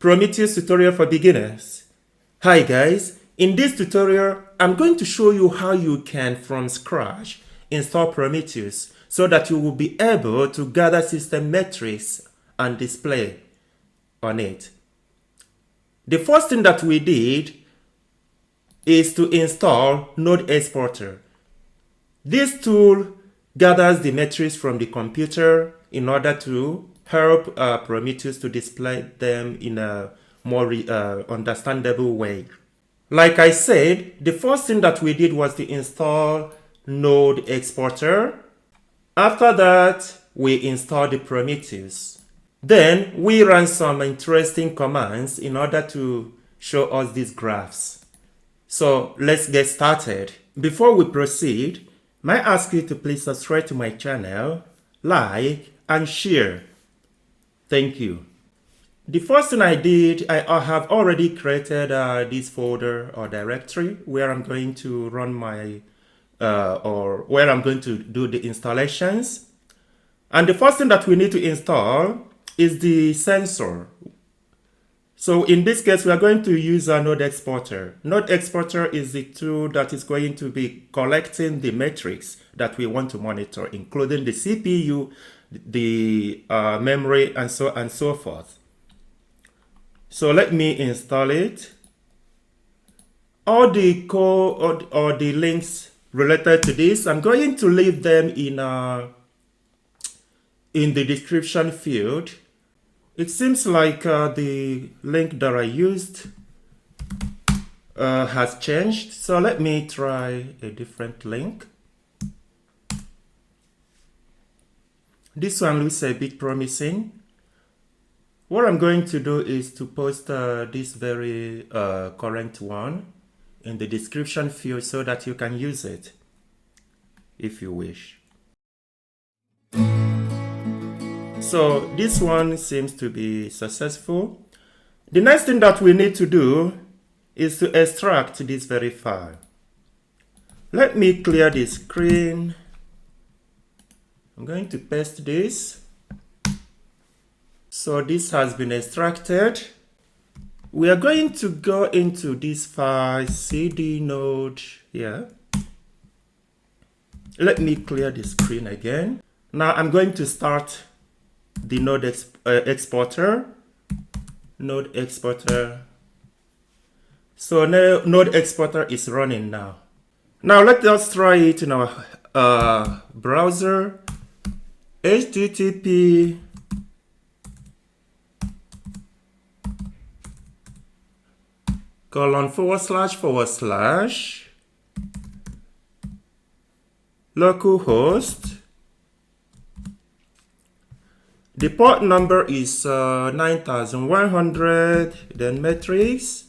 Prometheus tutorial for beginners. Hi guys, in this tutorial I'm going to show you how you can from scratch install Prometheus so that you will be able to gather system metrics and display on it. The first thing that we did is to install Node Exporter. This tool gathers the metrics from the computer in order to help Prometheus to display them in a more understandable way. Like I said, the first thing that we did was to install Node Exporter. After that, we installed the Prometheus. Then we ran some interesting commands in order to show us these graphs. So let's get started. Before we proceed, may I ask you to please subscribe to my channel, like, and share. Thank you. The first thing I did, I have already created this folder or directory where I'm going to run my, where I'm going to do the installations. And the first thing that we need to install is the sensor. So in this case, we are going to use a Node Exporter. Node Exporter is the tool that is going to be collecting the metrics that we want to monitor, including the CPU, the memory, and so on and so forth. So let me install it. All the code or the links related to this, I'm going to leave them in the description field. It seems like the link that I used has changed. So let me try a different link. This one looks a bit promising. What I'm going to do is to post this very current one in the description field so that you can use it if you wish. So this one seems to be successful. The next thing that we need to do is to extract this very file. Let me clear the screen. I'm going to paste this. So this has been extracted. We are going to go into this file cd node here. Let me clear the screen again. Now I'm going to start the Node Exporter. Node Exporter. So now Node Exporter is running now. Now let us try it in our browser. http :// localhost. The port number is 9100, then metrics.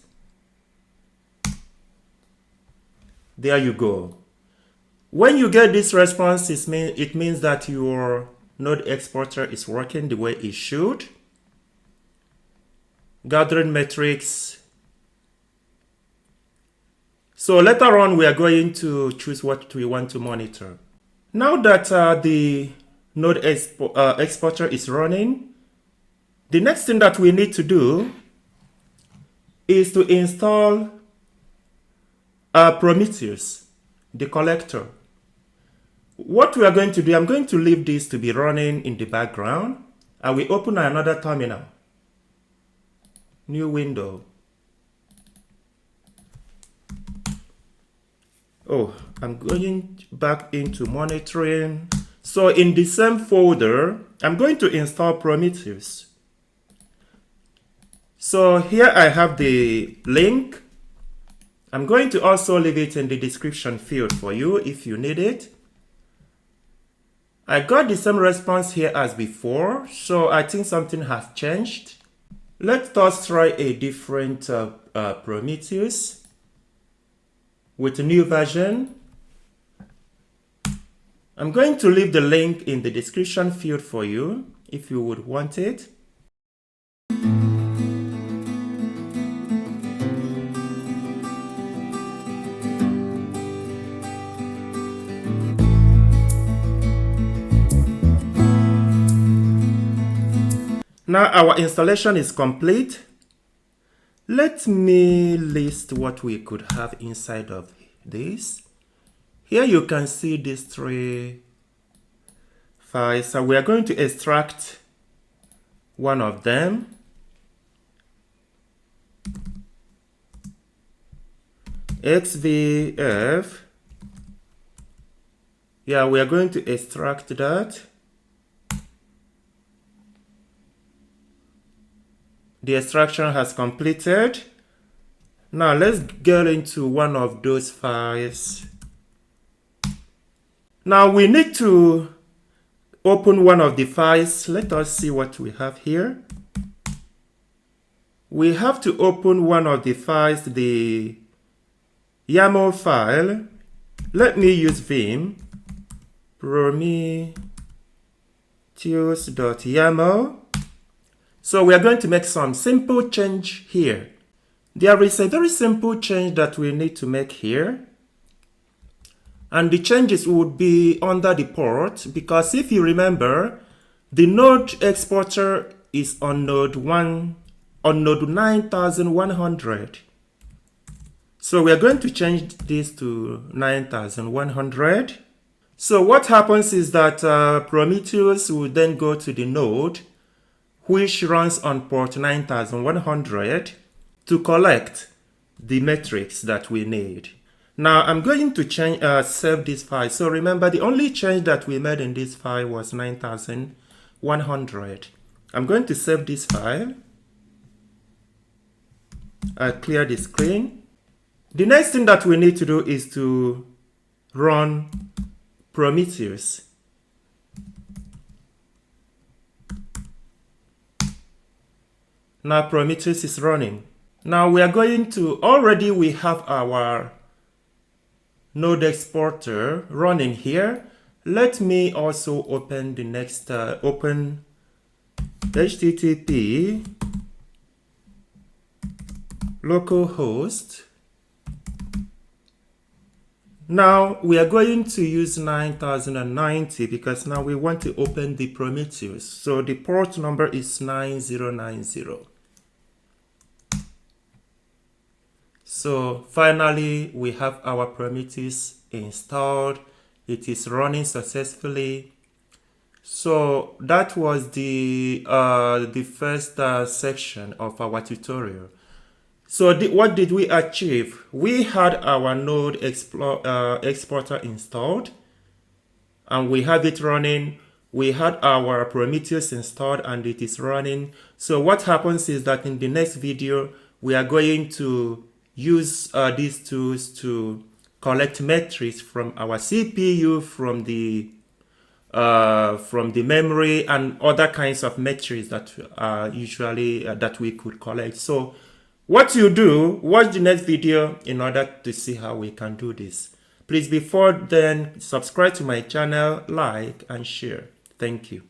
There you go. When you get this response, it means that your Node Exporter is working the way it should. Gathering metrics. So later on, we are going to choose what we want to monitor. Now that the Node Exporter is running, the next thing that we need to do is to install Prometheus, the collector. What we are going to do, I'm going to leave this to be running in the background. I will open another terminal. New window. Oh, I'm going back into monitoring. So in the same folder, I'm going to install Prometheus. So here I have the link. I'm going to also leave it in the description field for you if you need it. I got the same response here as before, so I think something has changed. Let us try a different Prometheus with a new version. I'm going to leave the link in the description field for you if you would want it. Now our installation is complete. Let me list what we could have inside of this. Here you can see these three files. So we are going to extract one of them. XVF. Yeah, we are going to extract that. The extraction has completed. Now let's get into one of those files. Now we need to open one of the files. Let us see what we have here. We have to open one of the files, the YAML file. Let me use Vim, prometheus.yml. So we are going to make some simple change here. There is a very simple change that we need to make here. And the changes would be under the port, because if you remember, the node exporter is on node 9100. So we are going to change this to 9100. So what happens is that Prometheus will then go to the node which runs on port 9100 to collect the metrics that we need. Now I'm going to save this file. So remember, the only change that we made in this file was 9100. I'm going to save this file. I'll clear the screen. The next thing that we need to do is to run Prometheus. Now Prometheus is running. Now we are going to, already we have our node exporter running here. Let me also open the next, open HTTP localhost. Now we are going to use 9090 because now we want to open the Prometheus. So the port number is 9090. So finally, we have our Prometheus installed. It is running successfully. So that was the first section of our tutorial. So what did we achieve? We had our node exporter installed, and we have it running. We had our Prometheus installed, and it is running. So what happens is that in the next video, we are going to use these tools to collect metrics from our CPU, from the memory, and other kinds of metrics that usually that we could collect. So what you do, watch the next video in order to see how we can do this. Please, before then, subscribe to my channel, like, and share. Thank you.